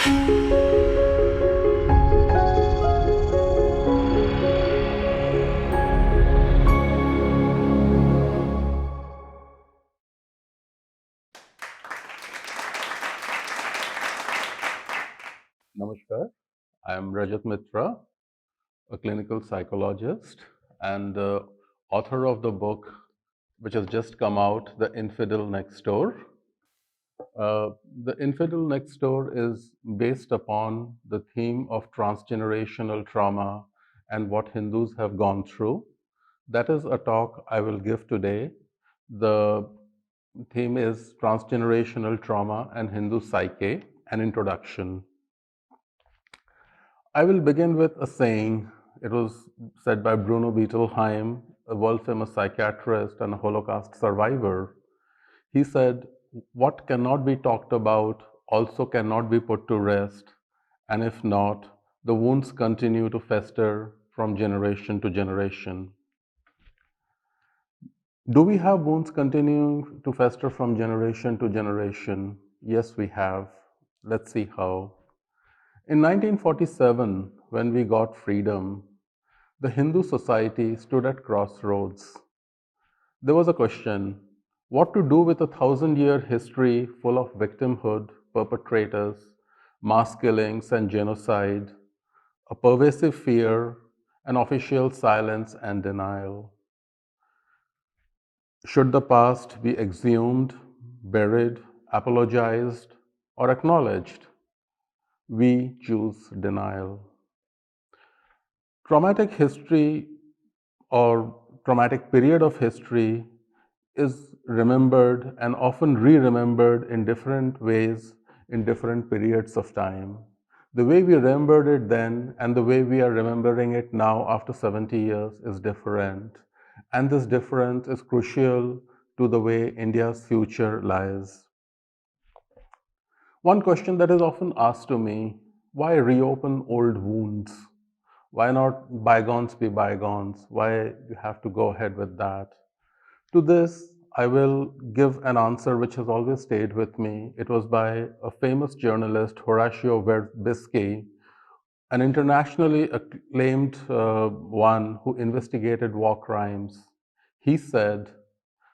Namaskar. I am Rajat Mitra, a clinical psychologist and author of the book which has just come out, The Infidel Next Door. The Infidel Next Door is based upon the theme of transgenerational trauma and what Hindus have gone through. That is a talk I will give today. The theme is transgenerational trauma and Hindu psyche, an introduction. I will begin with a saying. It was said by Bruno Bettelheim, a world famous psychiatrist and a Holocaust survivor. He said, "What cannot be talked about also cannot be put to rest, and if not, the wounds continue to fester from generation to generation." Do we have wounds continuing to fester from generation to generation? Yes, we have. Let's see how. In 1947, when we got freedom, the Hindu society stood at crossroads. There was a question: what to do with a 1,000-year history full of victimhood, perpetrators, mass killings, and genocide, a pervasive fear, and official silence and denial? Should the past be exhumed, buried, apologized, or acknowledged? We choose denial. Traumatic history or traumatic period of history is remembered and often re-remembered in different ways in different periods of time. The way we remembered it then and the way we are remembering it now after 70 years is different. And this difference is crucial to the way India's future lies. One question that is often asked to me: why reopen old wounds? Why not bygones be bygones? Why you have to go ahead with that? To this, I will give an answer which has always stayed with me. It was by a famous journalist, Horatio Verbisky, an internationally acclaimed one who investigated war crimes. He said,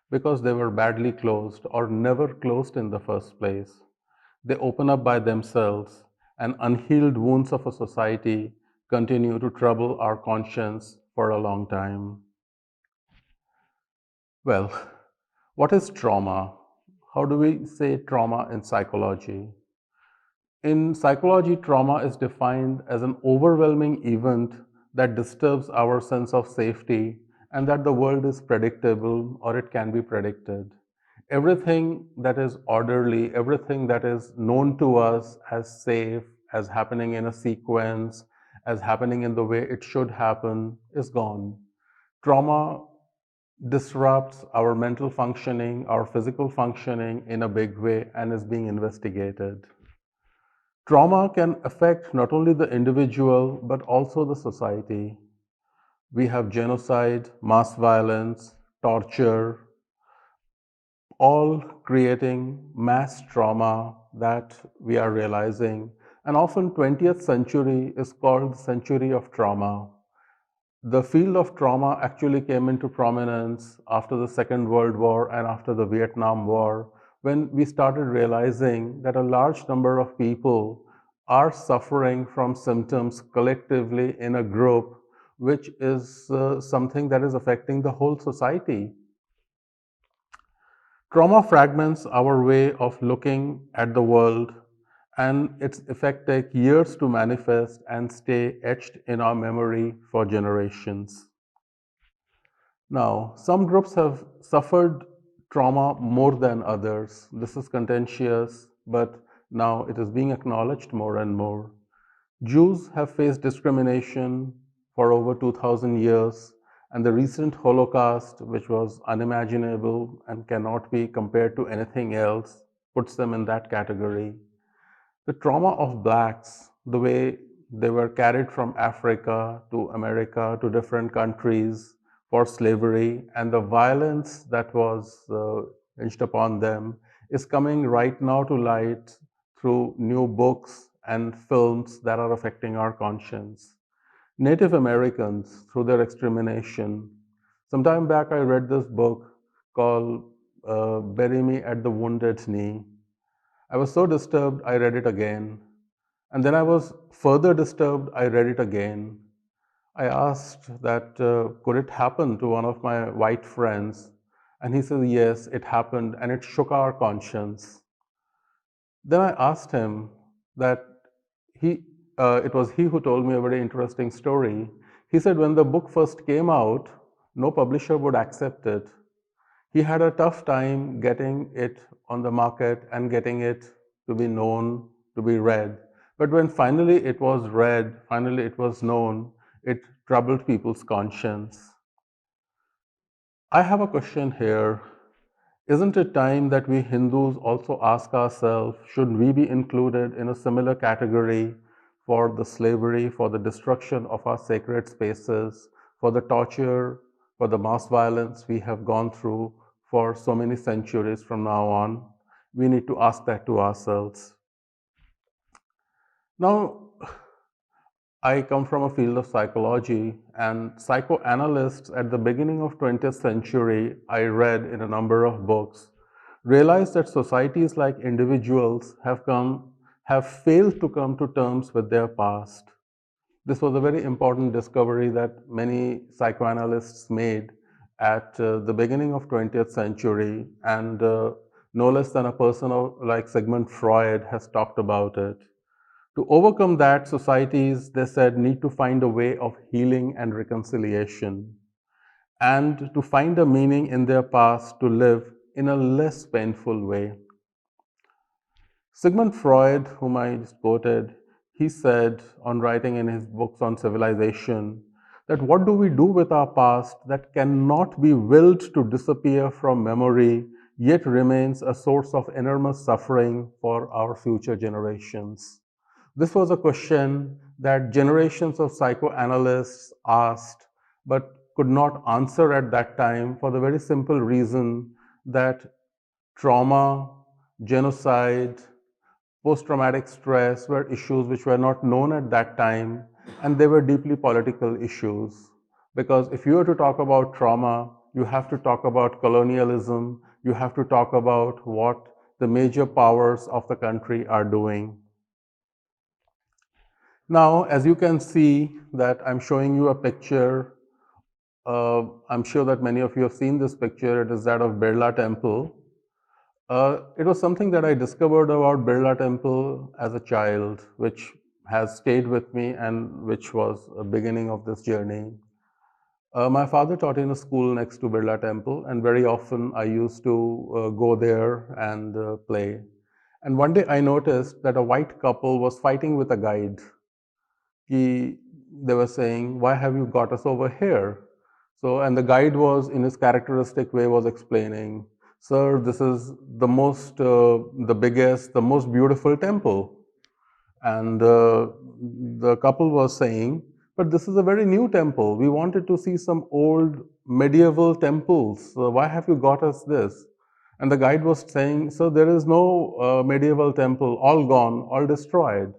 because they were badly closed or never closed in the first place, they open up by themselves, and unhealed wounds of a society continue to trouble our conscience for a long time. Well, what is trauma? How do we say trauma in psychology? In psychology, trauma is defined as an overwhelming event that disturbs our sense of safety and that the world is predictable or it can be predicted. Everything that is orderly, everything that is known to us as safe, as happening in a sequence, as happening in the way it should happen, is gone. Trauma disrupts our mental functioning, our physical functioning in a big way and is being investigated. Trauma can affect not only the individual but also the society. We have genocide, mass violence, torture, all creating mass trauma that we are realizing. And often 20th century is called the century of trauma. The field of trauma actually came into prominence after the Second World War and after the Vietnam War, when we started realizing that a large number of people are suffering from symptoms collectively in a group, which is something that is affecting the whole society. Trauma fragments our way of looking at the world, and its effect take years to manifest and stay etched in our memory for generations. Now, some groups have suffered trauma more than others. This is contentious, but now it is being acknowledged more and more. Jews have faced discrimination for over 2,000 years, and the recent Holocaust, which was unimaginable and cannot be compared to anything else, puts them in that category. The trauma of blacks, the way they were carried from Africa to America to different countries for slavery, and the violence that was inched upon them, is coming right now to light through new books and films that are affecting our conscience. Native Americans through their extermination. Some time back, I read this book called Bury Me at the Wounded Knee. I was so disturbed, I read it again. And then I was further disturbed, I read it again. I asked that could it happen to one of my white friends? And he said, yes, it happened, and it shook our conscience. Then I asked him that it was he who told me a very interesting story. He said when the book first came out, no publisher would accept it. He had a tough time getting it on the market and getting it to be known, to be read. But when finally it was read, finally it was known, it troubled people's conscience. I have a question here. Isn't it time that we Hindus also ask ourselves, should we be included in a similar category for the slavery, for the destruction of our sacred spaces, for the torture, for the mass violence we have gone through for so many centuries from now on? We need to ask that to ourselves. Now, I come from a field of psychology, and psychoanalysts at the beginning of 20th century, I read in a number of books, realized that societies like individuals have failed to come to terms with their past. This was a very important discovery that many psychoanalysts made at the beginning of 20th century, and no less than a person like Sigmund Freud has talked about it. To overcome that, societies, they said, need to find a way of healing and reconciliation, and to find a meaning in their past to live in a less painful way. Sigmund Freud, whom I just quoted, he said on writing in his books on civilization that what do we do with our past that cannot be willed to disappear from memory, yet remains a source of enormous suffering for our future generations? This was a question that generations of psychoanalysts asked but could not answer at that time for the very simple reason that trauma, genocide, post-traumatic stress were issues which were not known at that time, and they were deeply political issues. Because if you were to talk about trauma, you have to talk about colonialism, you have to talk about what the major powers of the country are doing. Now, as you can see that I'm showing you a picture, I'm sure that many of you have seen this picture. It is that of Birla Temple. It was something that I discovered about Birla Temple as a child, which has stayed with me and which was a beginning of this journey. My father taught in a school next to Birla Temple, and very often I used to go there and play. And one day I noticed that a white couple was fighting with a guide. They were saying, why have you got us over here? So, and the guide was, in his characteristic way, was explaining, sir, this is the biggest, the most beautiful temple. And the couple was saying, but this is a very new temple. We wanted to see some old medieval temples. So why have you got us this? And the guide was saying, so there is no medieval temple, all gone, all destroyed.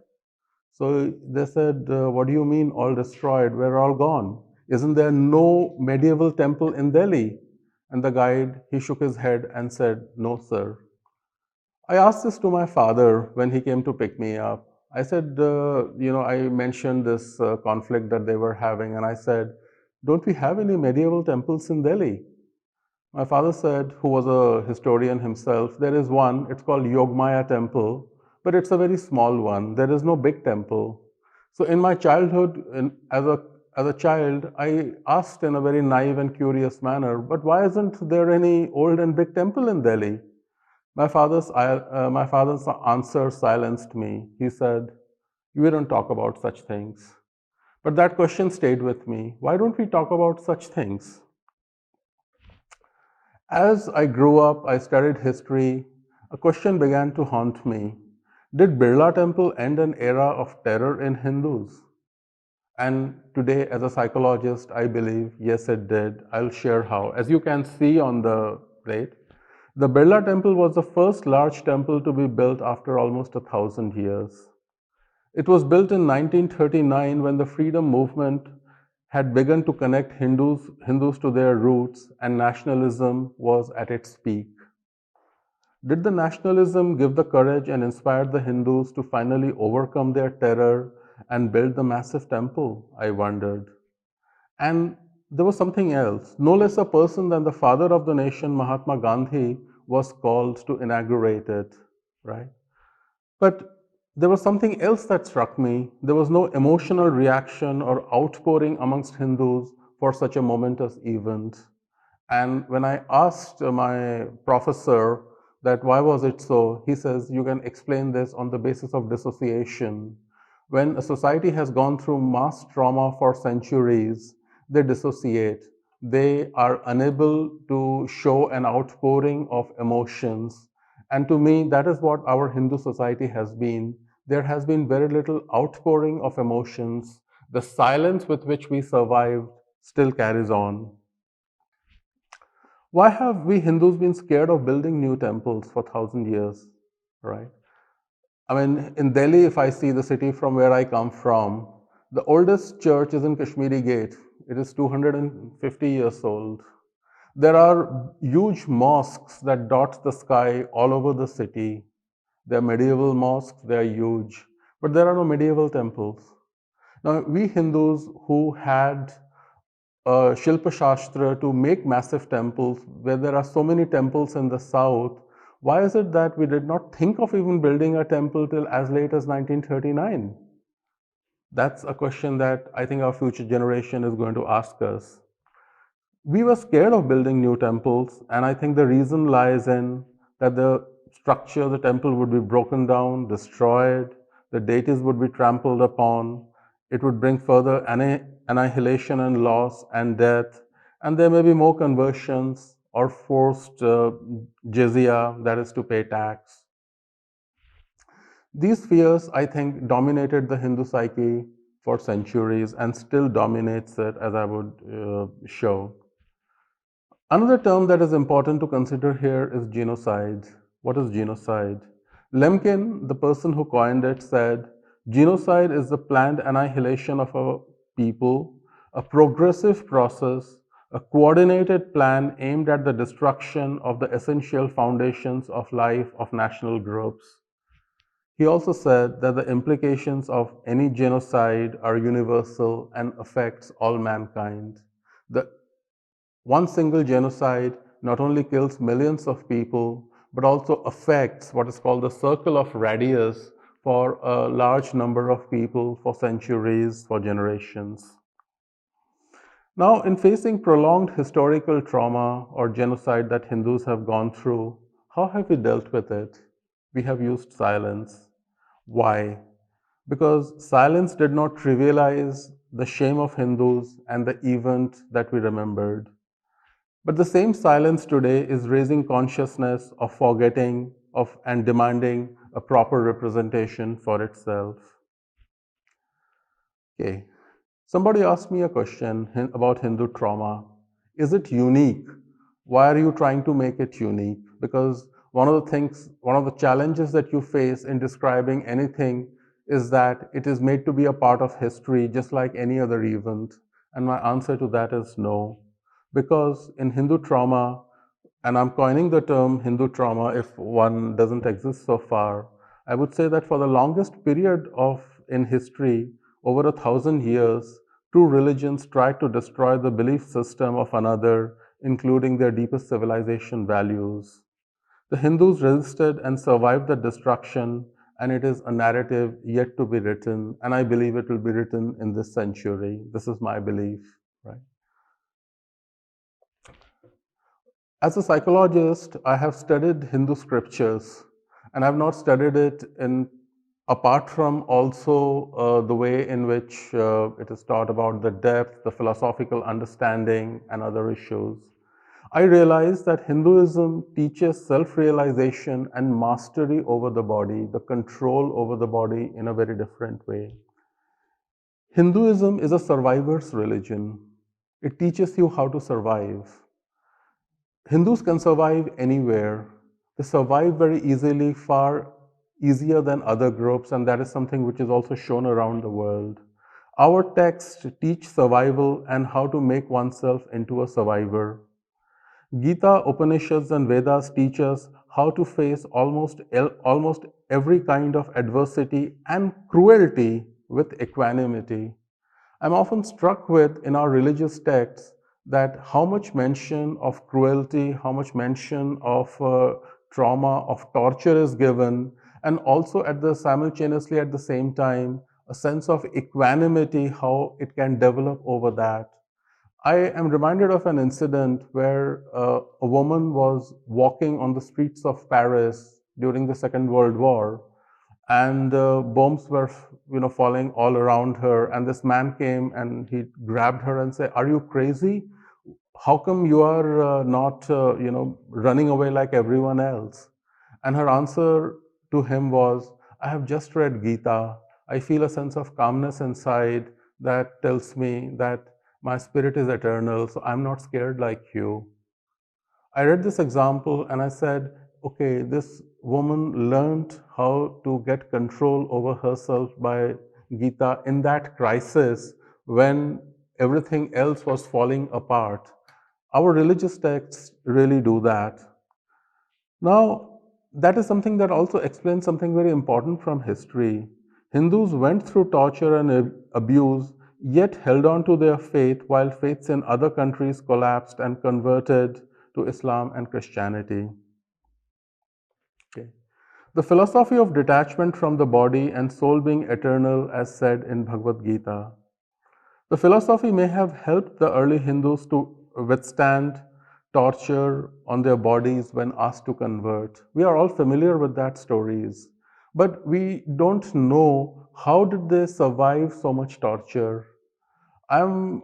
So they said, what do you mean all destroyed? We're all gone. Isn't there no medieval temple in Delhi? And the guide, he shook his head and said, no, sir. I asked this to my father when he came to pick me up. I said, I mentioned this conflict that they were having, and I said, don't we have any medieval temples in Delhi? My father said, who was a historian himself, there is one, it's called Yogmaya Temple, but it's a very small one. There is no big temple. So in my childhood, as a child, I asked in a very naive and curious manner, but why isn't there any old and big temple in Delhi? My father's answer silenced me. He said, we don't talk about such things. But that question stayed with me. Why don't we talk about such things? As I grew up, I studied history. A question began to haunt me. Did Birla Temple end an era of terror in Hindus? And today, as a psychologist, I believe, yes, it did. I'll share how. As you can see on the plate, the Birla Temple was the first large temple to be built after almost 1,000 years. It was built in 1939 when the freedom movement had begun to connect Hindus to their roots and nationalism was at its peak. Did the nationalism give the courage and inspire the Hindus to finally overcome their terror and build the massive temple? I wondered. And there was something else. No less a person than the father of the nation, Mahatma Gandhi, was called to inaugurate it, right? But there was something else that struck me. There was no emotional reaction or outpouring amongst Hindus for such a momentous event. And when I asked my professor that why was it so, he says you can explain this on the basis of dissociation. When a society has gone through mass trauma for centuries, they dissociate. They are unable to show an outpouring of emotions. And to me, that is what our Hindu society has been. There has been very little outpouring of emotions. The silence with which we survived still carries on. Why have we Hindus been scared of building new temples for 1,000 years, right? I mean, in Delhi, if I see the city from where I come from, the oldest church is in Kashmiri Gate. It is 250 years old. There are huge mosques that dot the sky all over the city. They are medieval mosques, they are huge, but there are no medieval temples. Now, we Hindus who had Shilpa Shastra to make massive temples, where there are so many temples in the south, why is it that we did not think of even building a temple till as late as 1939? That's a question that I think our future generation is going to ask us. We were scared of building new temples, and I think the reason lies in that the structure of the temple would be broken down, destroyed, the deities would be trampled upon, it would bring further annihilation and loss and death, and there may be more conversions or forced jizya, that is to pay tax. These fears, I think, dominated the Hindu psyche for centuries and still dominates it, as I would show. Another term that is important to consider here is genocide. What is genocide? Lemkin, the person who coined it, said, genocide is the planned annihilation of a people, a progressive process, a coordinated plan aimed at the destruction of the essential foundations of life of national groups. He also said that the implications of any genocide are universal and affects all mankind. The one single genocide not only kills millions of people, but also affects what is called the circle of radius for a large number of people for centuries, for generations. Now, in facing prolonged historical trauma or genocide that Hindus have gone through, how have we dealt with it? We have used silence. Why? Because silence did not trivialize the shame of Hindus and the event that we remembered. But the same silence today is raising consciousness of forgetting of and demanding a proper representation for itself. Okay. Somebody asked me a question about Hindu trauma. Is it unique? Why are you trying to make it unique? Because one of the challenges that you face in describing anything is that it is made to be a part of history just like any other event. And my answer to that is no. Because in Hindu trauma, and I'm coining the term Hindu trauma if one doesn't exist so far, I would say that for the longest period of in history, over 1,000 years, two religions tried to destroy the belief system of another, including their deepest civilization values. The Hindus resisted and survived the destruction, and it is a narrative yet to be written, and I believe it will be written in this century. This is my belief, right? As a psychologist, I have studied Hindu scriptures, and I have not studied it in apart from also the way in which it is taught about the depth, the philosophical understanding, and other issues. I realized that Hinduism teaches self-realization and mastery over the body, the control over the body in a very different way. Hinduism is a survivor's religion. It teaches you how to survive. Hindus can survive anywhere. They survive very easily far easier than other groups, and that is something which is also shown around the world. Our texts teach survival and how to make oneself into a survivor. Gita, Upanishads, and Vedas teach us how to face almost every kind of adversity and cruelty with equanimity. I'm often struck with in our religious texts that how much mention of cruelty, how much mention of trauma, of torture is given, and also at the simultaneously at the same time a sense of equanimity, how it can develop over that. I am reminded of an incident where a woman was walking on the streets of Paris during the Second World War, and bombs were, falling all around her. And this man came and he grabbed her and said, "Are you crazy? How come you are not, running away like everyone else?" And her answer to him was, "I have just read Gita. I feel a sense of calmness inside that tells me that my spirit is eternal, so I'm not scared like you." I read this example and I said, okay, this woman learned how to get control over herself by Gita in that crisis when everything else was falling apart. Our religious texts really do that. Now, that is something that also explains something very important from history. Hindus went through torture and abuse, yet held on to their faith while faiths in other countries collapsed and converted to Islam and Christianity. Okay. The philosophy of detachment from the body and soul being eternal, as said in Bhagavad Gita. The philosophy may have helped the early Hindus to withstand torture on their bodies when asked to convert. We are all familiar with that stories, but we don't know how did they survive so much torture. I'm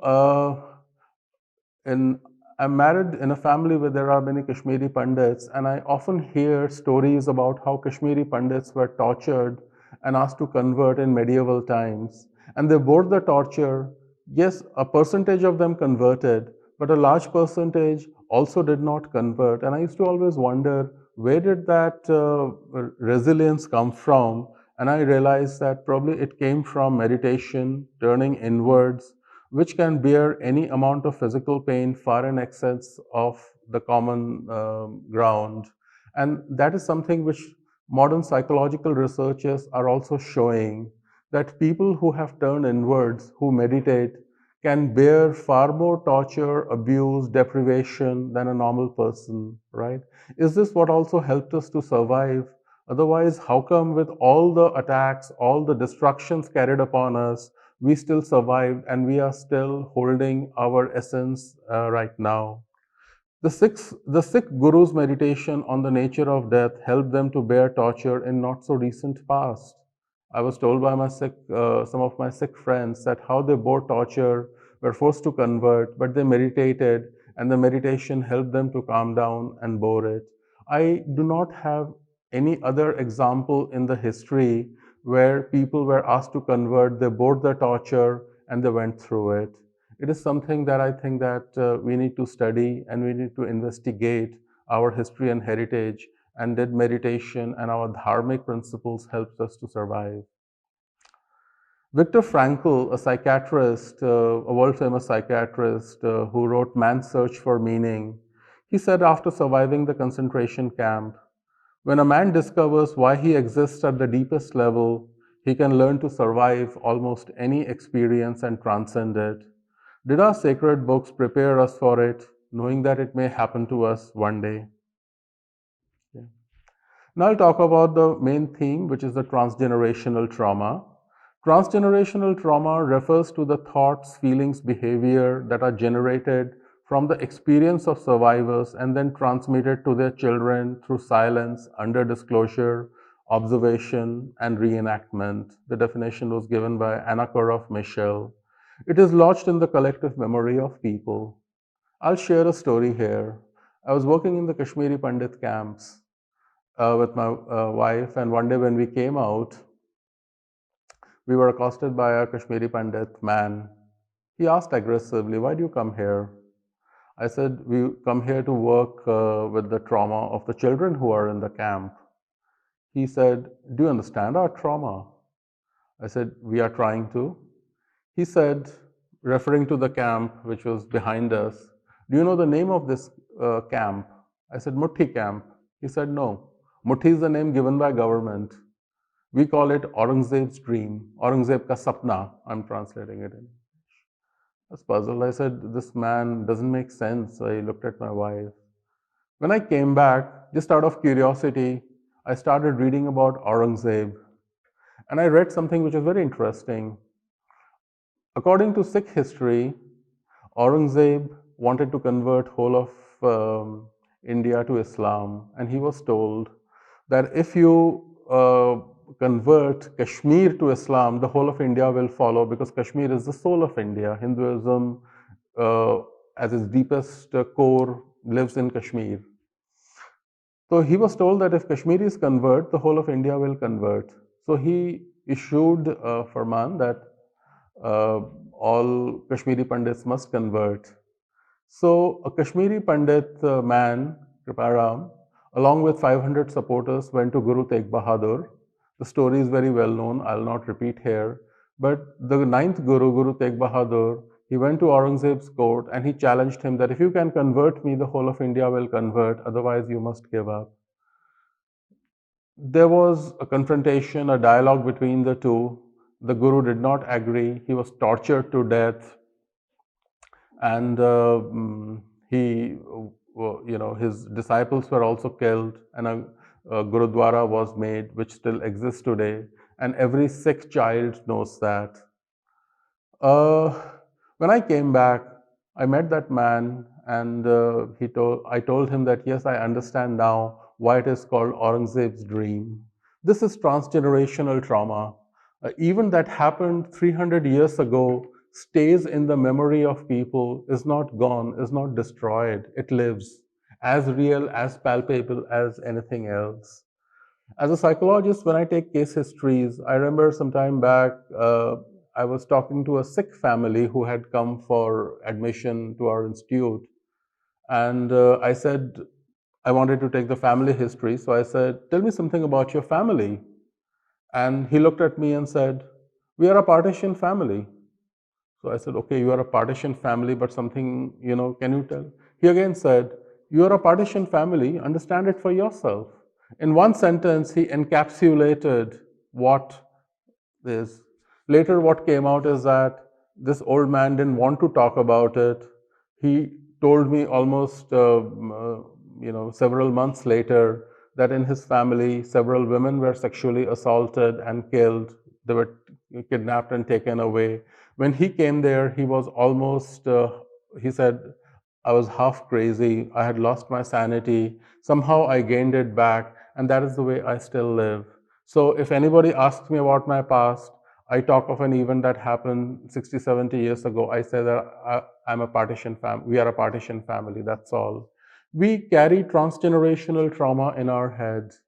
in I'm married in a family where there are many Kashmiri Pandits, and I often hear stories about how Kashmiri Pandits were tortured and asked to convert in medieval times. And they bore the torture. Yes, a percentage of them converted, but a large percentage also did not convert. And I used to always wonder, where did that resilience come from? And I realized that probably it came from meditation, turning inwards, which can bear any amount of physical pain far in excess of the common ground. And that is something which modern psychological researchers are also showing, that people who have turned inwards, who meditate, can bear far more torture, abuse, deprivation than a normal person, right? Is this what also helped us to survive? Otherwise, how come with all the attacks, all the destructions carried upon us, we still survived and we are still holding our essence right now? The Sikh Guru's meditation on the nature of death helped them to bear torture in not so recent past. I was told by some of my Sikh friends that how they bore torture, were forced to convert, but they meditated, and the meditation helped them to calm down and bore it. I do not have any other example in the history where people were asked to convert, they bore the torture, and they went through it. It is something that I think that we need to study and we need to investigate our history and heritage, and that meditation and our dharmic principles helps us to survive. Viktor Frankl, a psychiatrist, a world famous psychiatrist who wrote Man's Search for Meaning, he said after surviving the concentration camp, when a man discovers why he exists at the deepest level, he can learn to survive almost any experience and transcend it. Did our sacred books prepare us for it, knowing that it may happen to us one day? Yeah. Now I'll talk about the main theme, which is the transgenerational trauma. Transgenerational trauma refers to the thoughts, feelings, behavior that are generated from the experience of survivors and then transmitted to their children through silence, under disclosure, observation, and reenactment. The definition was given by Anna Koroff-Michel. It is lodged in the collective memory of people. I'll share a story here. I was working in the Kashmiri Pandit camps with my wife, and one day when we came out, we were accosted by a Kashmiri Pandit man. He asked aggressively, "Why do you come here?" I said, "We come here to work with the trauma of the children who are in the camp." He said, "Do you understand our trauma?" I said, "We are trying to." He said, referring to the camp which was behind us, "Do you know the name of this camp?" I said, "Muthi camp." He said, "No. Muthi is the name given by government. We call it Aurangzeb's dream. Aurangzeb ka sapna." I'm translating it in. I was puzzled. I said, "This man doesn't make sense." I looked at my wife. When I came back, just out of curiosity, I started reading about Aurangzeb. And I read something which is very interesting. According to Sikh history, Aurangzeb wanted to convert whole of India to Islam, and he was told that if you convert Kashmir to Islam, the whole of India will follow, because Kashmir is the soul of India. Hinduism, as its deepest core, lives in Kashmir. So he was told that if Kashmiris convert, the whole of India will convert. So he issued a farman that all Kashmiri Pandits must convert. So a Kashmiri Pandit man, Kriparam, along with 500 supporters, went to Guru Tegh Bahadur. The story is very well known. I'll not repeat here. But the ninth Guru, Guru Tegh Bahadur, he went to Aurangzeb's court and he challenged him that if you can convert me, the whole of India will convert. Otherwise, you must give up. There was a confrontation, a dialogue between the two. The Guru did not agree. He was tortured to death. And his disciples were also killed, and a Gurudwara was made, which still exists today. And every Sikh child knows that. When I came back, I met that man, and I told him that yes, I understand now why it is called Aurangzeb's dream. This is transgenerational trauma. Even that happened 300 years ago stays in the memory of people, is not gone, is not destroyed. It lives as real, as palpable as anything else. As a psychologist, when I take case histories, I remember some time back, I was talking to a Sikh family who had come for admission to our institute. And I said, I wanted to take the family history. So I said, "Tell me something about your family." And he looked at me and said, "We are a partition family." So I said, "Okay, you are a partition family, but something, can you tell?" He again said, "You are a partition family, understand it for yourself." In one sentence, he encapsulated what is. Later, what came out is that this old man didn't want to talk about it. He told me almost, several months later that in his family, several women were sexually assaulted and killed. They were kidnapped and taken away. When he came there, he was almost, he said, "I was half crazy. I had lost my sanity. Somehow I gained it back, and that is the way I still live." So if anybody asks me about my past, I talk of an event that happened 60, 70 years ago. I say that we are a partition family, that's all. We carry transgenerational trauma in our heads.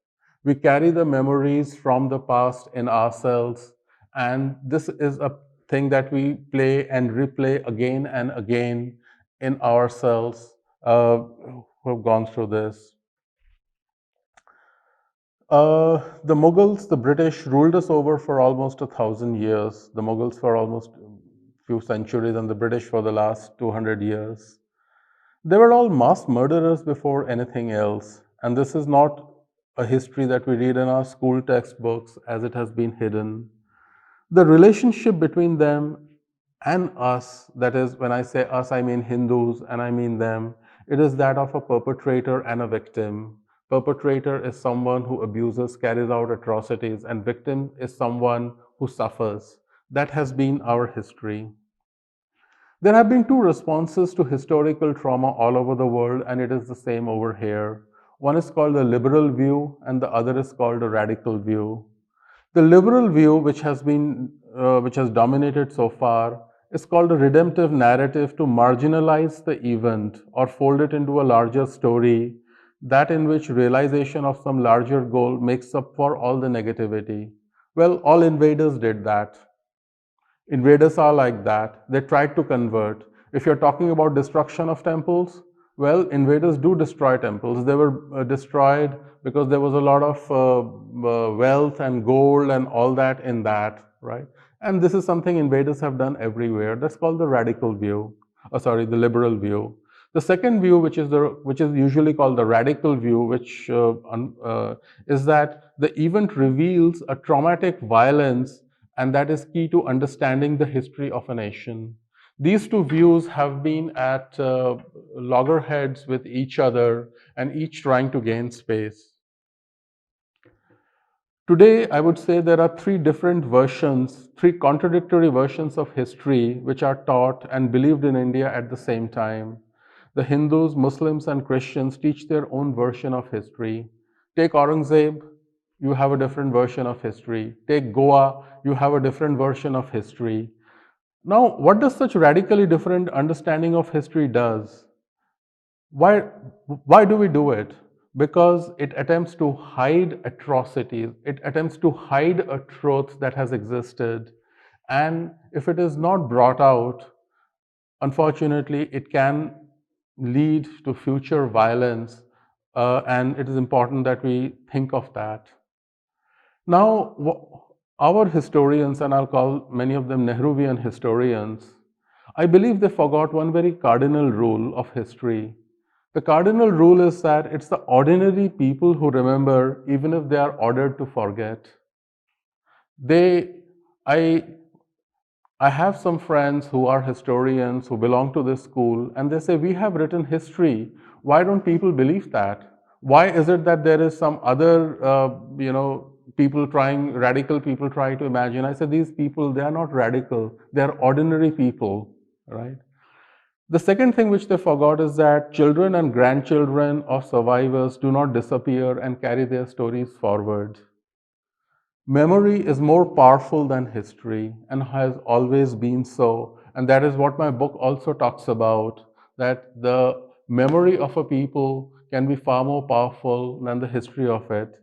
We carry the memories from the past in ourselves. And this is a thing that we play and replay again and again in ourselves who have gone through this. The Mughals, the British, ruled us over for almost 1,000 years. The Mughals for almost a few centuries, and the British for the last 200 years. They were all mass murderers before anything else. And this is not a history that we read in our school textbooks as it has been hidden. The relationship between them and us, that is, when I say us, I mean Hindus and I mean them, it is that of a perpetrator and a victim. Perpetrator is someone who abuses, carries out atrocities, and victim is someone who suffers. That has been our history. There have been two responses to historical trauma all over the world, and it is the same over here. One is called the liberal view, and the other is called a radical view. The liberal view, which has dominated so far, is called a redemptive narrative to marginalize the event or fold it into a larger story, that in which realization of some larger goal makes up for all the negativity. Well, all invaders did that. Invaders are like that. They tried to convert. If you're talking about destruction of temples, Well, invaders do destroy temples. They were destroyed because there was a lot of wealth and gold and all that in that, right? And this is something invaders have done everywhere. That's called the radical view. Sorry, the liberal view. The second view, which is usually called the radical view, which is that the event reveals a traumatic violence, and that is key to understanding the history of a nation. These two views have been at loggerheads with each other and each trying to gain space. Today, I would say there are three different versions, three contradictory versions of history which are taught and believed in India at the same time. The Hindus, Muslims, and Christians teach their own version of history. Take Aurangzeb, you have a different version of history. Take Goa, you have a different version of history. Now, what does such radically different understanding of history does? Why, why do we do it? Because it attempts to hide atrocities. It attempts to hide a truth that has existed. And if it is not brought out, unfortunately, it can lead to future violence. And it is important that we think of that. Now, our historians, and I'll call many of them Nehruvian historians, I believe they forgot one very cardinal rule of history. The cardinal rule is that it's the ordinary people who remember, even if they are ordered to forget. They, I, I have some friends who are historians who belong to this school, and they say, we have written history. Why don't people believe that? Why is it that there is some other, radical people trying to imagine? I said, these people, they are not radical. They are ordinary people, right? The second thing which they forgot is that children and grandchildren of survivors do not disappear and carry their stories forward. Memory is more powerful than history and has always been so. And that is what my book also talks about, that the memory of a people can be far more powerful than the history of it.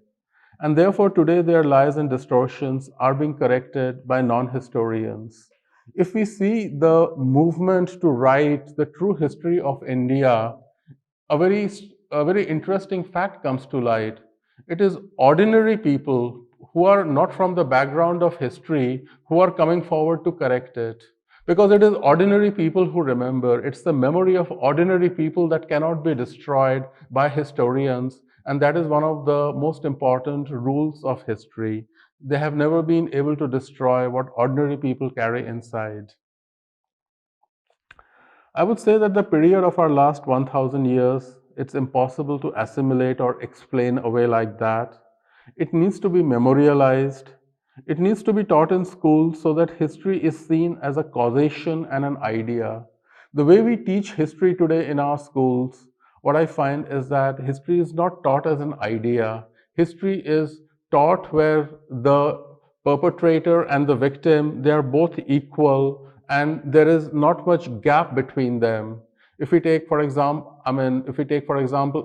And therefore, today their lies and distortions are being corrected by non-historians. If we see the movement to write the true history of India, a very, a very interesting fact comes to light. It is ordinary people who are not from the background of history who are coming forward to correct it. Because it is ordinary people who remember. It's the memory of ordinary people that cannot be destroyed by historians. And that is one of the most important rules of history. They have never been able to destroy what ordinary people carry inside. I would say that the period of our last 1000 years, it's impossible to assimilate or explain away like that. It needs to be memorialized. It needs to be taught in schools so that history is seen as a causation and an idea. The way we teach history today in our schools, what I find is that history is not taught as an idea. History is taught where the perpetrator and the victim, they are both equal and there is not much gap between them. If we take, for example,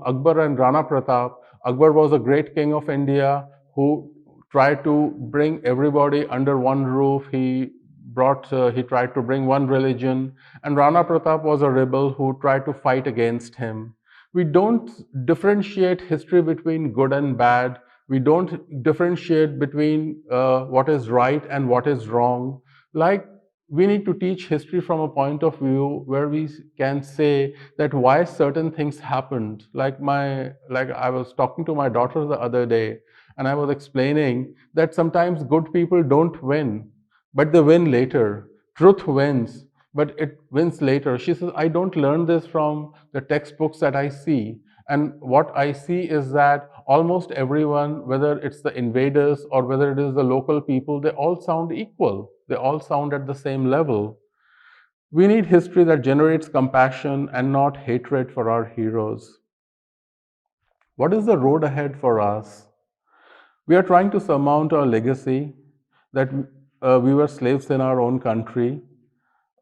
Akbar and Rana Pratap, Akbar was a great king of India who tried to bring everybody under one roof. He tried to bring one religion, and Rana Pratap was a rebel who tried to fight against him. We don't differentiate history between good and bad. We don't differentiate between what is right and what is wrong. Like, we need to teach history from a point of view where we can say that why certain things happened. Like I was talking to my daughter the other day, and I was explaining that sometimes good people don't win, but they win later. Truth wins, but it wins later. She says, I don't learn this from the textbooks that I see. And what I see is that almost everyone, whether it's the invaders or whether it is the local people, they all sound equal. They all sound at the same level. We need history that generates compassion and not hatred for our heroes. What is the road ahead for us? We are trying to surmount our legacy that we were slaves in our own country.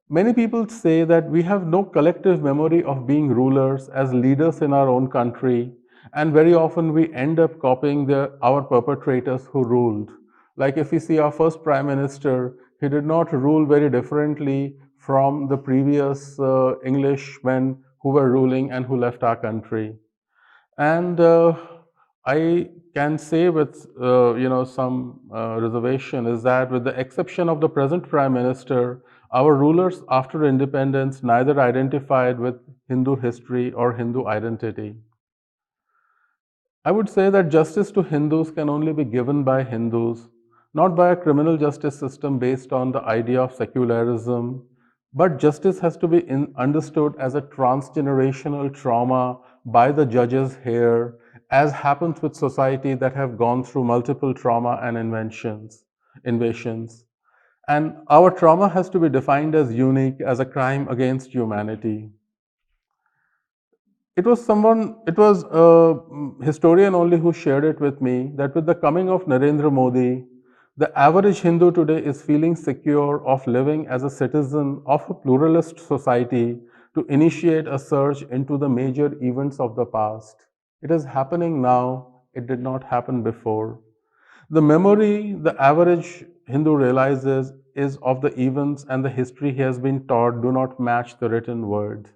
Many people say that we have no collective memory of being rulers as leaders in our own country, and very often we end up copying our perpetrators who ruled. Like if we see our first prime minister, he did not rule very differently from the previous Englishmen who were ruling and who left our country. And I can say with some reservation is that with the exception of the present prime minister, our rulers after independence neither identified with Hindu history or Hindu identity. I would say that justice to Hindus can only be given by Hindus, not by a criminal justice system based on the idea of secularism, but justice has to be understood as a transgenerational trauma by the judges here, as happens with society that have gone through multiple trauma and invasions. And our trauma has to be defined as unique, as a crime against humanity. It was a historian only who shared it with me that with the coming of Narendra Modi, the average Hindu today is feeling secure of living as a citizen of a pluralist society to initiate a search into the major events of the past. It is happening now, it did not happen before. The memory the average Hindu realizes is of the events and the history he has been taught do not match the written word.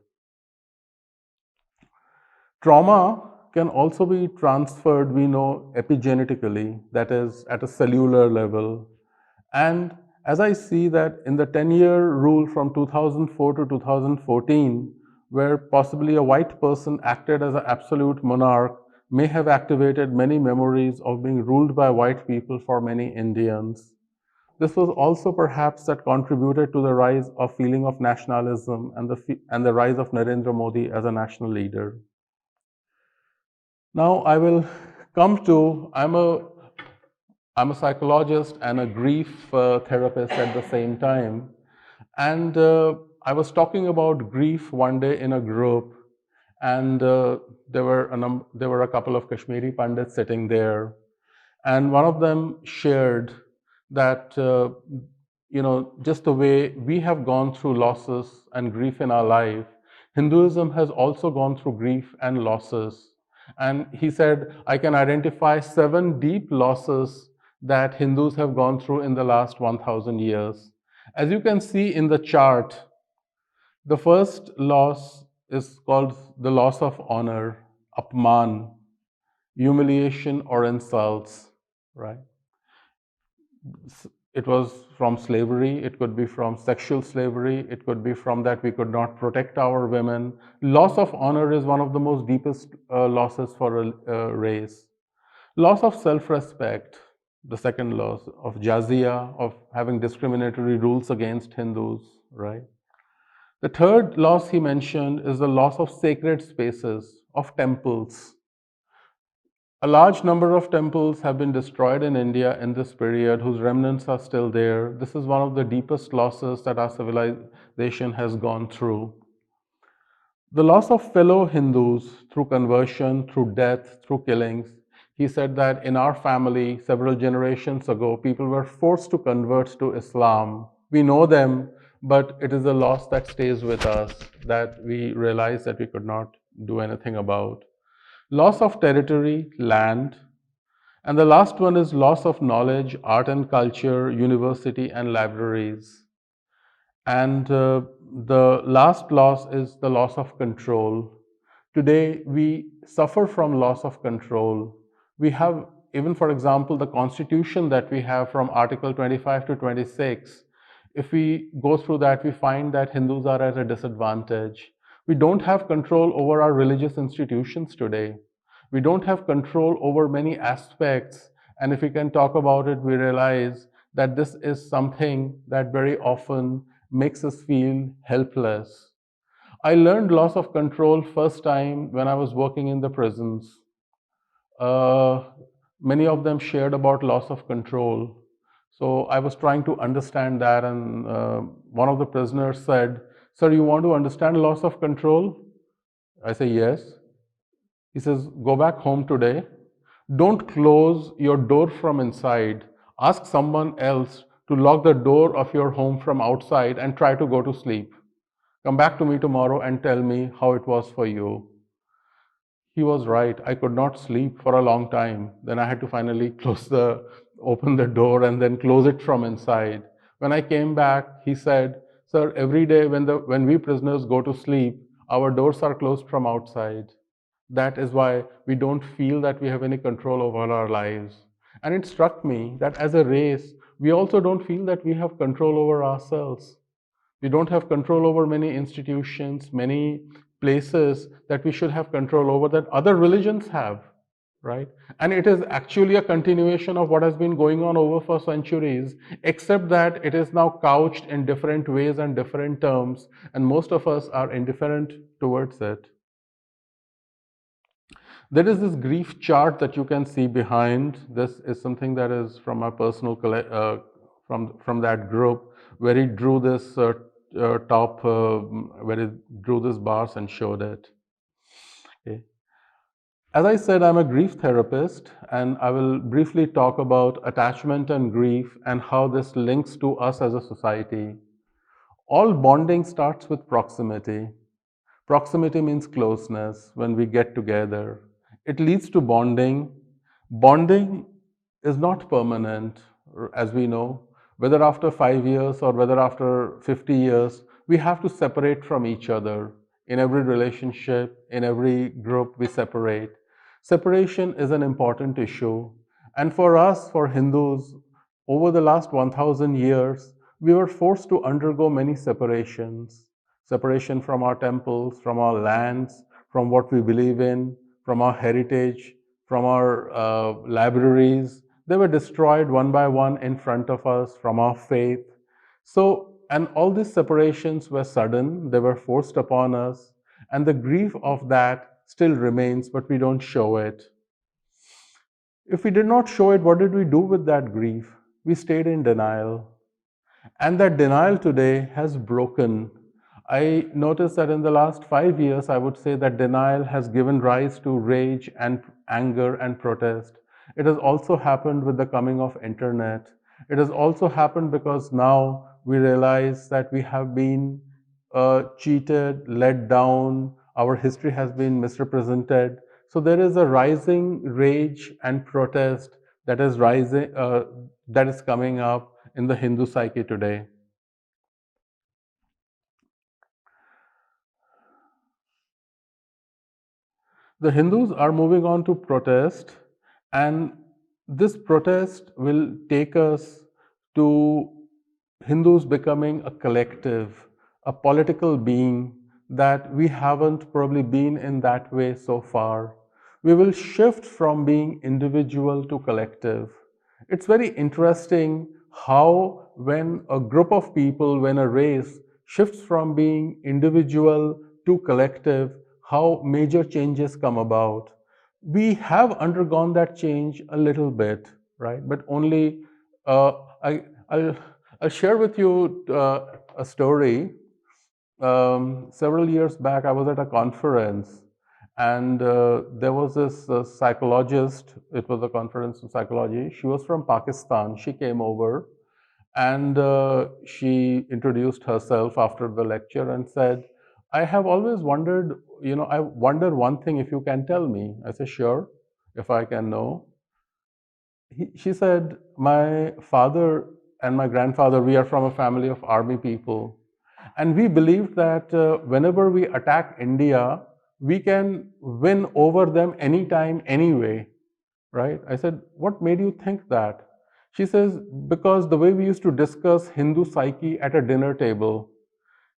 Trauma can also be transferred, we know, epigenetically, that is, at a cellular level. And as I see that in the 10-year rule from 2004 to 2014, where possibly a white person acted as an absolute monarch, may have activated many memories of being ruled by white people for many Indians. This was also perhaps that contributed to the rise of feeling of nationalism and the rise of Narendra Modi as a national leader. Now I will come to, I'm a psychologist and a grief therapist at the same time. And I was talking about grief one day in a group, and there were a couple of Kashmiri Pandits sitting there. And one of them shared that, just the way we have gone through losses and grief in our life, Hinduism has also gone through grief and losses. And he said, I can identify 7 deep losses that Hindus have gone through in the last 1,000 years. As you can see in the chart, the first loss is called the loss of honor, apman, humiliation or insults, right? It was from slavery, it could be from sexual slavery, it could be from that we could not protect our women. Loss of honor is one of the most deepest losses for a race. Loss of self-respect, the second loss of jazia, of having discriminatory rules against Hindus, right? The third loss he mentioned is the loss of sacred spaces, of temples. A large number of temples have been destroyed in India in this period, whose remnants are still there. This is one of the deepest losses that our civilization has gone through. The loss of fellow Hindus through conversion, through death, through killings. He said that in our family, several generations ago, people were forced to convert to Islam. We know them, but it is a loss that stays with us, that we realize that we could not do anything about. Loss of territory, land, and the last one is loss of knowledge, art and culture, university and libraries. And the last loss is the loss of control. Today, we suffer from loss of control. We have, even for example, the constitution that we have from Article 25 to 26. If we go through that, we find that Hindus are at a disadvantage. We don't have control over our religious institutions today. We don't have control over many aspects. And if we can talk about it, we realize that this is something that very often makes us feel helpless. I learned loss of control first time when I was working in the prisons. Uh, Many of them shared about loss of control. So I was trying to understand that, and one of the prisoners said, "Sir, you want to understand loss of control?" I say, "Yes." He says, "Go back home today. Don't close your door from inside. Ask someone else to lock the door of your home from outside and try to go to sleep. Come back to me tomorrow and tell me how it was for you." He was right. I could not sleep for a long time. Then I had to finally open the door and then close it from inside. When I came back, he said, "Sir, every day when we prisoners go to sleep, Our doors are closed from outside. That is why we don't feel that we have any control over our lives. And it struck me that as a race, we also don't feel that we have control over ourselves. We don't have control over many institutions, many places that we should have control over that other religions have, right? And it is actually a continuation of what has been going on over for centuries, except that it is now couched in different ways and different terms, and most of us are indifferent towards it. There is this grief chart that you can see behind. This is something that is from my personal from that group, where he drew this top, where he drew this bars and showed it. Okay. As I said, I'm a grief therapist, and I will briefly talk about attachment and grief and how this links to us as a society. All bonding starts with proximity. Proximity means closeness when we get together. It leads to bonding. Bonding is not permanent, as we know. Whether after 5 years or whether after 50 years, we have to separate from each other. In every relationship, in every group, we separate. Separation is an important issue. And for us, for Hindus, over the last 1000 years, we were forced to undergo many separations. Separation from our temples, from our lands, from what we believe in, from our heritage, from our libraries. They were destroyed one by one in front of us, from our faith. So, and all these separations were sudden, they were forced upon us, and the grief of that still remains, but we don't show it. If we did not show it, what did we do with that grief? We stayed in denial. And that denial today has broken. I noticed that in the last 5 years, I would say that denial has given rise to rage and anger and protest. It has also happened with the coming of internet. It has also happened because now we realize that we have been cheated, let down, our history has been misrepresented. So there is a rising rage and protest that is rising, that is coming up in the Hindu psyche today. The Hindus are moving on to protest, and this protest will take us to Hindus becoming a collective, a political being that we haven't probably been in that way so far. We will shift from being individual to collective. It's very interesting how, when a group of people, when a race shifts from being individual to collective, how major changes come about. We have undergone that change a little bit, right? But only, uh, I, I'll, I'll share with you a story. Several years back, I was at a conference, and there was this psychologist. It was a conference in psychology. She was from Pakistan. She came over, and she introduced herself after the lecture and said, I have always wondered, I wonder one thing, if you can tell me. I said, sure, if I can know. She said, my father and my grandfather, we are from a family of army people. And we believed that whenever we attack India, we can win over them anytime, anyway, right? I said, what made you think that? She says, because the way we used to discuss Hindu psyche at a dinner table,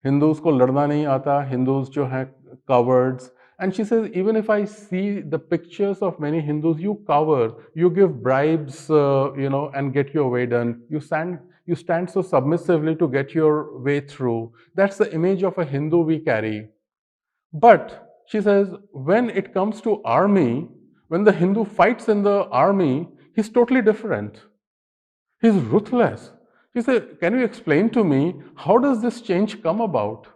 Hindus को लड़ना नहीं आता, Hindus जो हैं cowards. And she says, even if I see the pictures of many Hindus, you cover, you give bribes, and get your way done. You stand so submissively to get your way through. That's the image of a Hindu we carry. But she says, when it comes to army, when the Hindu fights in the army, he's totally different. He's ruthless. She said, can you explain to me, how does this change come about?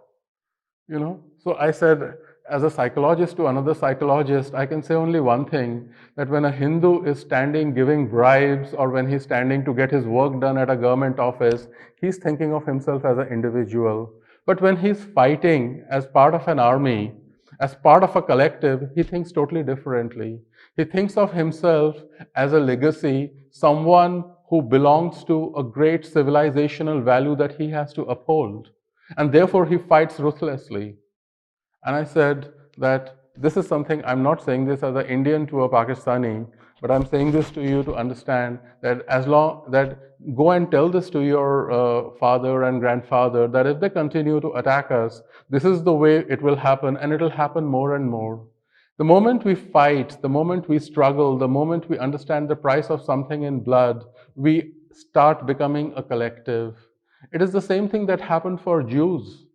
So I said, as a psychologist to another psychologist, I can say only one thing, that when a Hindu is standing giving bribes, or when he's standing to get his work done at a government office, he's thinking of himself as an individual. But when he's fighting as part of an army, as part of a collective, he thinks totally differently. He thinks of himself as a legacy, someone who belongs to a great civilizational value that he has to uphold. And therefore, he fights ruthlessly. And I said that this is something, I'm not saying this as an Indian to a Pakistani, but I'm saying this to you to understand that as long that go and tell this to your father and grandfather that if they continue to attack us, this is the way it will happen, and it will happen more and more. The moment we fight, the moment we struggle, the moment we understand the price of something in blood, we start becoming a collective. It is the same thing that happened for Jews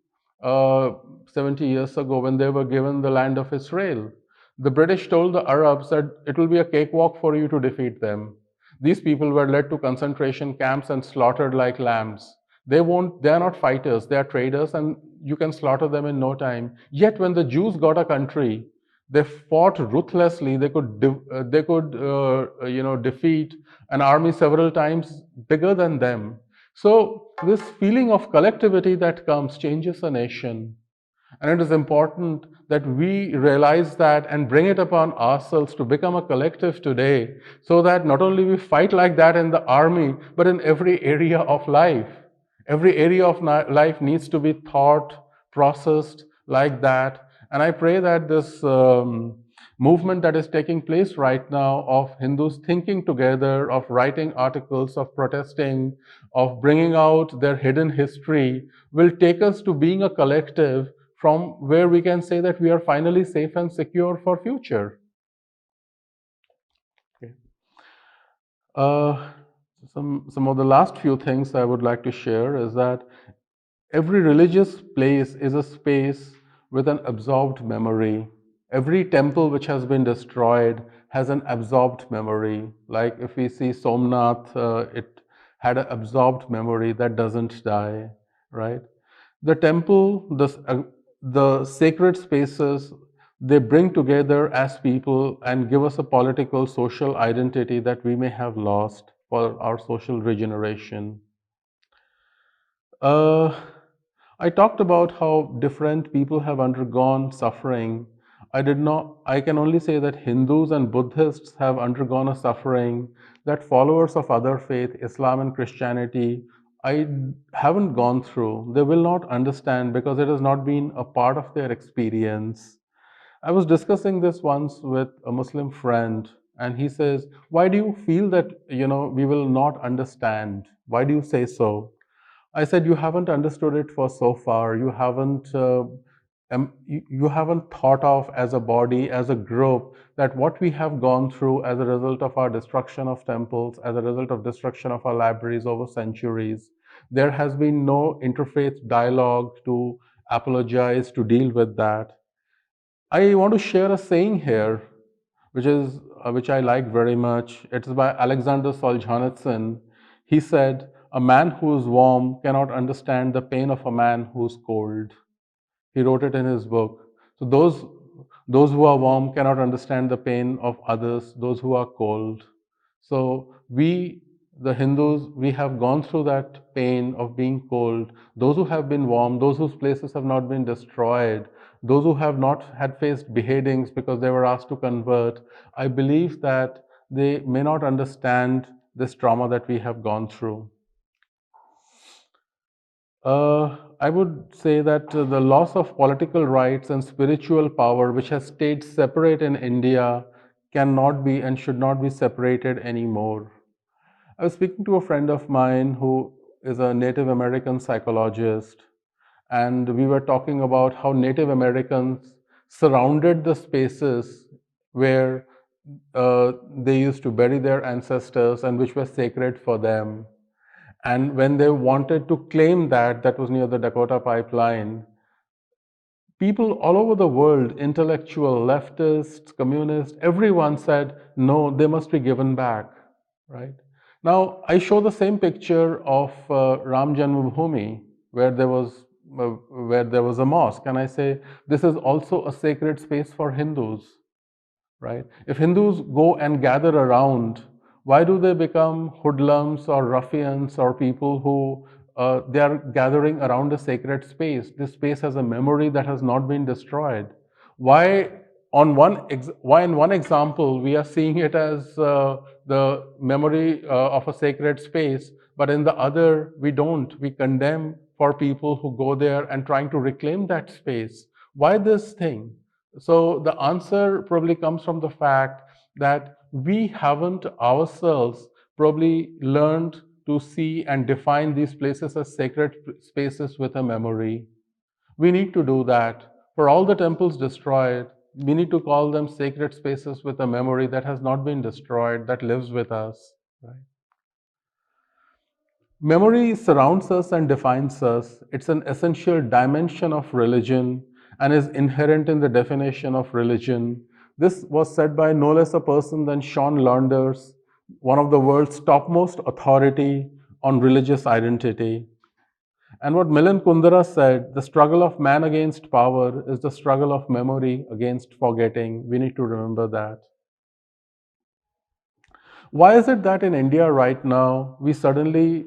uh, 70 years ago when they were given the land of Israel. The British told the Arabs that it will be a cakewalk for you to defeat them. These people were led to concentration camps and slaughtered like lambs. They are not fighters, they are traders, and you can slaughter them in no time. Yet when the Jews got a country, they fought ruthlessly. They could defeat an army several times bigger than them. So this feeling of collectivity that comes changes a nation. And it is important that we realize that and bring it upon ourselves to become a collective today, so that not only we fight like that in the army, but in every area of life. Every area of life needs to be thought, processed like that. And I pray that this movement that is taking place right now of Hindus thinking together, of writing articles, of protesting, of bringing out their hidden history, will take us to being a collective from where we can say that we are finally safe and secure for future. Okay. Uh, some of the last few things I would like to share is that every religious place is a space with an absorbed memory. Every temple which has been destroyed has an absorbed memory. Like if we see Somnath, it had an absorbed memory that doesn't die, right? The temple, the sacred spaces, they bring together as people and give us a political, social identity that we may have lost for our social regeneration. Uh, I talked about how different people have undergone suffering. I did not, I can only say that Hindus and Buddhists have undergone a suffering that followers of other faith, Islam and Christianity, I haven't gone through. They will not understand because it has not been a part of their experience. I was discussing this once with a Muslim friend, and he says, "Why do you feel that, we will not understand? Why do you say so?" I said, "You haven't understood it for so far. You haven't thought of as a body, as a group, that what we have gone through as a result of our destruction of temples, as a result of destruction of our libraries over centuries. There has been no interfaith dialogue to apologize, to deal with that." I want to share a saying here, which I like very much. It's by Alexander Solzhenitsyn. He said, "A man who is warm cannot understand the pain of a man who is cold." He wrote it in his book. So those who are warm cannot understand the pain of others, those who are cold. So we, the Hindus, we have gone through that pain of being cold. Those who have been warm, those whose places have not been destroyed, those who have not had faced beheadings because they were asked to convert, I believe that they may not understand this trauma that we have gone through. I would say that the loss of political rights and spiritual power, which has stayed separate in India, cannot be and should not be separated anymore. I was speaking to a friend of mine who is a Native American psychologist, and we were talking about how Native Americans surrounded the spaces where they used to bury their ancestors and which were sacred for them. And when they wanted to claim that, that was near the Dakota pipeline, people all over the world, intellectual, leftists, communists, everyone said, no, they must be given back, right? Now, I show the same picture of Ram Janmabhoomi, where there was a mosque, and I say, this is also a sacred space for Hindus, right? If Hindus go and gather around, why do they become hoodlums or ruffians or people who they are gathering around a sacred space? This space has a memory that has not been destroyed. Why, why in one example we are seeing it as the memory of a sacred space, but in the other we don't. We condemn for people who go there and trying to reclaim that space. Why this thing? So the answer probably comes from the fact that we haven't ourselves probably learned to see and define these places as sacred spaces with a memory. We need to do that. For all the temples destroyed, we need to call them sacred spaces with a memory that has not been destroyed, that lives with us. Right? Memory surrounds us and defines us. It's an essential dimension of religion and is inherent in the definition of religion. This was said by no less a person than Sean Launders, one of the world's topmost authority on religious identity. And what Milan Kundera said, the struggle of man against power is the struggle of memory against forgetting. We need to remember that. Why is it that in India right now, we suddenly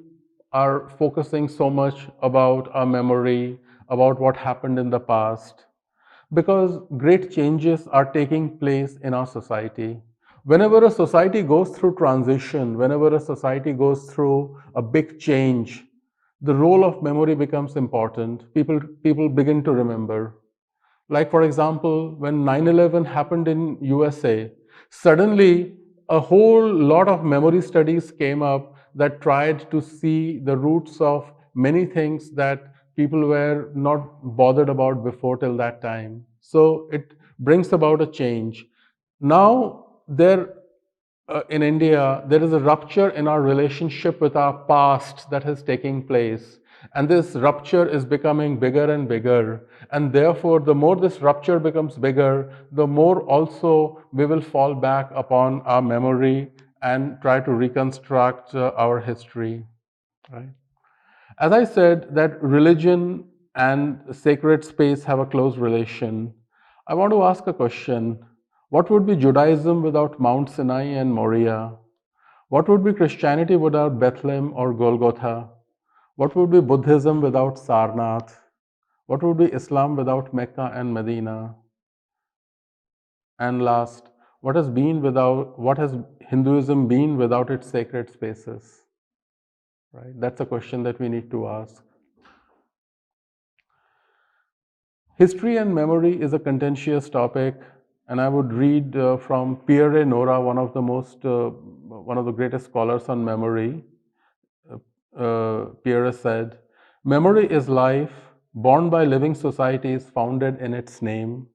are focusing so much about our memory, about what happened in the past? Because great changes are taking place in our society. Whenever a society goes through transition, whenever a society goes through a big change, the role of memory becomes important. People begin to remember. Like, for example, when 9/11 happened in USA, suddenly a whole lot of memory studies came up that tried to see the roots of many things that people were not bothered about before till that time. So it brings about a change. Now, in India, there is a rupture in our relationship with our past that is taking place. And this rupture is becoming bigger and bigger. And therefore, the more this rupture becomes bigger, the more also we will fall back upon our memory and try to reconstruct our history. Right? As I said, that religion and sacred space have a close relation. I want to ask a question. What would be Judaism without Mount Sinai and Moriah? What would be Christianity without Bethlehem or Golgotha? What would be Buddhism without Sarnath? What would be Islam without Mecca and Medina? And last, what has Hinduism been without its sacred spaces? Right? That's a question that we need to ask. History and memory is a contentious topic, and I would read from Pierre Nora, one of the greatest scholars on memory. Pierre said, "Memory is life, born by living societies founded in its name.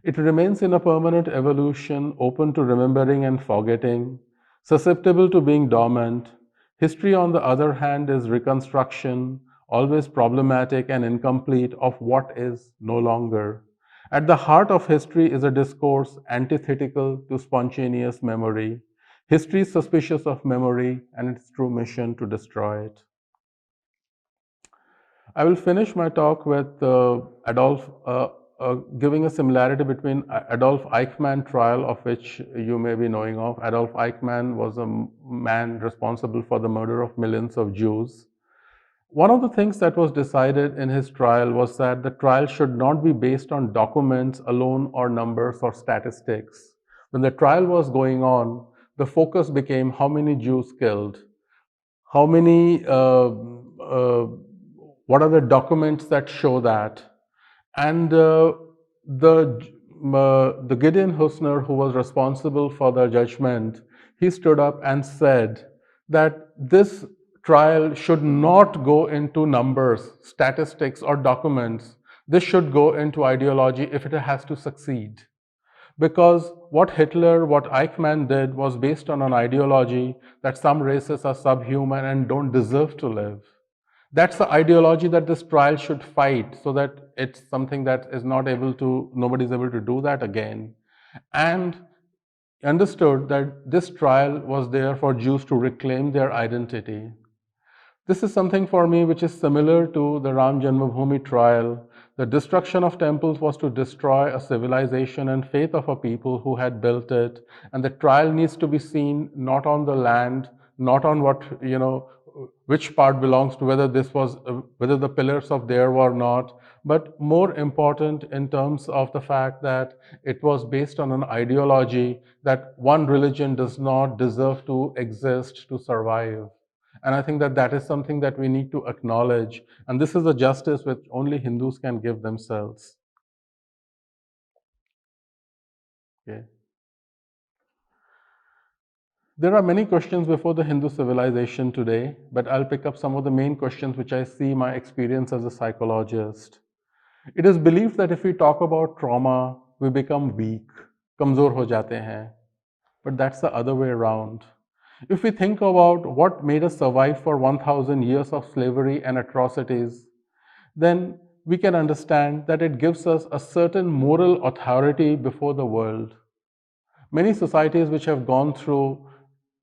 It remains in a permanent evolution, open to remembering and forgetting, susceptible to being dormant. History, on the other hand, is reconstruction, always problematic and incomplete, of what is no longer. At the heart of history is a discourse antithetical to spontaneous memory. History is suspicious of memory and its true mission to destroy it." I will finish my talk with giving a similarity between Adolf Eichmann trial, of which you may be knowing of. Adolf Eichmann was a man responsible for the murder of millions of Jews. One of the things that was decided in his trial was that the trial should not be based on documents alone or numbers or statistics. When the trial was going on, the focus became how many Jews killed, how many, what are the documents that show that? And the Gideon Husner, who was responsible for the judgment, he stood up and said that this trial should not go into numbers, statistics, or documents. This should go into ideology if it has to succeed. Because what Hitler, what Eichmann did was based on an ideology that some races are subhuman and don't deserve to live. That's the ideology that this trial should fight, so that it's something that is nobody's able to do that again. And understood that this trial was there for Jews to reclaim their identity. This is something for me which is similar to the Ram Janmabhoomi trial. The destruction of temples was to destroy a civilization and faith of a people who had built it. And the trial needs to be seen not on the land, not on which part belongs to, whether the pillars of there were not, but more important in terms of the fact that it was based on an ideology that one religion does not deserve to exist to survive. And I think that that is something that we need to acknowledge. And this is a justice which only Hindus can give themselves. Okay. There are many questions before the Hindu civilization today, but I'll pick up some of the main questions which I see my experience as a psychologist. It is believed that if we talk about trauma, we become weak, kamzor ho jate hain. But that's the other way around. If we think about what made us survive for 1000 years of slavery and atrocities, then we can understand that it gives us a certain moral authority before the world. Many societies which have gone through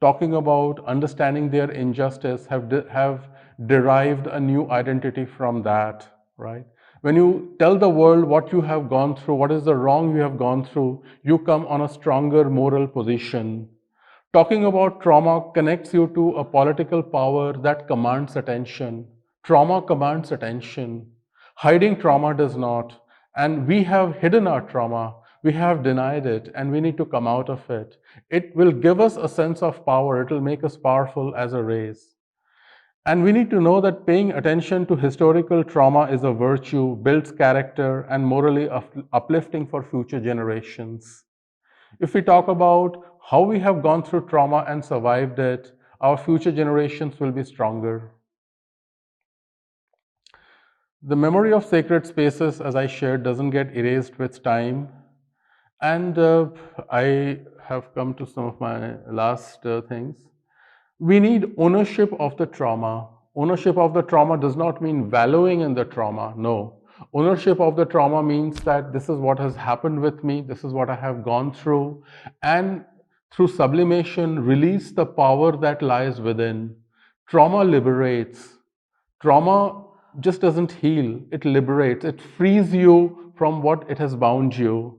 talking about understanding their injustice have derived a new identity from that, right? When you tell the world what you have gone through, what is the wrong you have gone through, you come on a stronger moral position. Talking about trauma connects you to a political power that commands attention. Trauma commands attention. Hiding trauma does not. And we have hidden our trauma. We have denied it, and we need to come out of it. It will give us a sense of power. It will make us powerful as a race. And we need to know that paying attention to historical trauma is a virtue, builds character, and morally uplifting for future generations. If we talk about how we have gone through trauma and survived it, our future generations will be stronger. The memory of sacred spaces, as I shared, doesn't get erased with time. And I have come to some of my last things. We need ownership of the trauma. Ownership of the trauma does not mean wallowing in the trauma. No. Ownership of the trauma means that this is what has happened with me, this is what I have gone through, and through sublimation, release the power that lies within. Trauma liberates. Trauma just doesn't heal, it liberates, it frees you from what it has bound you.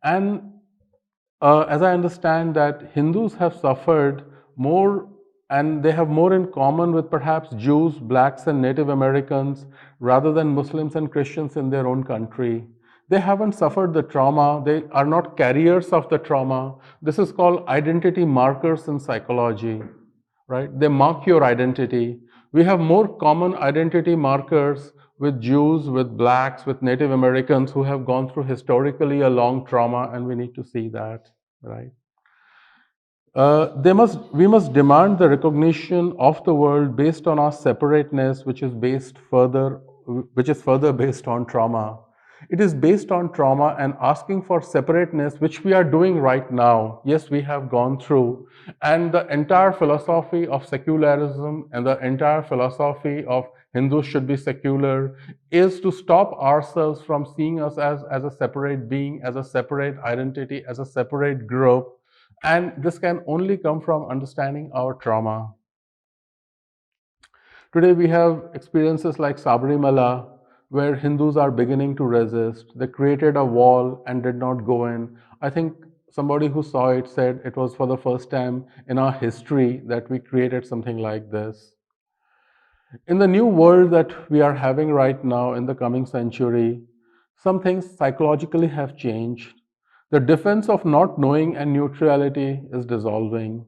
And as I understand that Hindus have suffered more and they have more in common with perhaps Jews, blacks, and Native Americans rather than Muslims and Christians in their own country. They haven't suffered the trauma, they are not carriers of the trauma. This is called identity markers in psychology, right? They mark your identity. We have more common identity markers with Jews, with blacks, with Native Americans who have gone through historically a long trauma, and we need to see that, right? We must demand the recognition of the world based on our separateness, which is further based on trauma. It is based on trauma and asking for separateness, which we are doing right now. Yes, we have gone through. And the entire philosophy of secularism and the entire philosophy of Hindus should be secular is to stop ourselves from seeing us as a separate being, as a separate identity, as a separate group. And this can only come from understanding our trauma. Today we have experiences like Sabrimala, where Hindus are beginning to resist. They created a wall and did not go in. I think somebody who saw it said it was for the first time in our history that we created something like this. In the new world that we are having right now in the coming century, some things psychologically have changed. The defense of not knowing and neutrality is dissolving.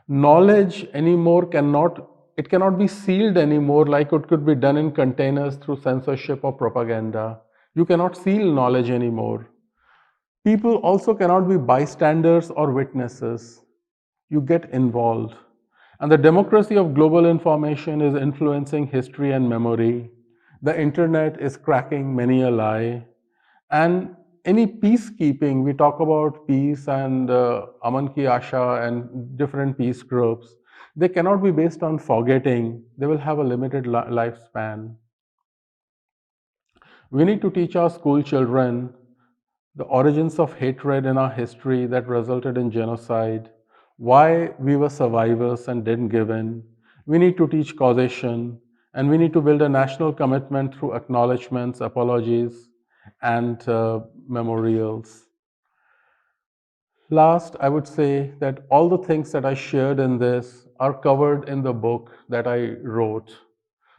Knowledge anymore cannot be sealed anymore like it could be done in containers through censorship or propaganda. You cannot seal knowledge anymore. People also cannot be bystanders or witnesses. You get involved. And the democracy of global information is influencing history and memory. The internet is cracking many a lie. And any peacekeeping, we talk about peace and Aman Ki Asha and different peace groups, they cannot be based on forgetting. They will have a limited lifespan. We need to teach our school children the origins of hatred in our history that resulted in genocide, why we were survivors and didn't give in. We need to teach causation, and we need to build a national commitment through acknowledgements, apologies, and memorials. Last, I would say that all the things that I shared in this are covered in the book that I wrote.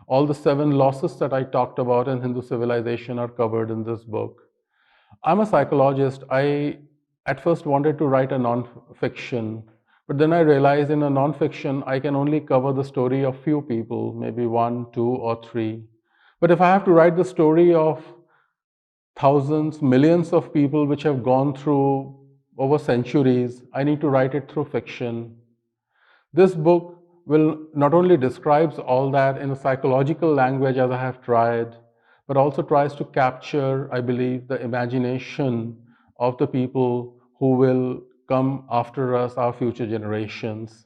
All the 7 losses that I talked about in Hindu civilization are covered in this book. I'm a psychologist. I at first wanted to write a non-fiction, but then I realized in a non-fiction, I can only cover the story of few people, maybe 1, 2, or 3. But if I have to write the story of thousands, millions of people which have gone through over centuries. I need to write it through fiction. This book will not only describes all that in a psychological language as I have tried, but also tries to capture, I believe, the imagination of the people who will come after us, our future generations.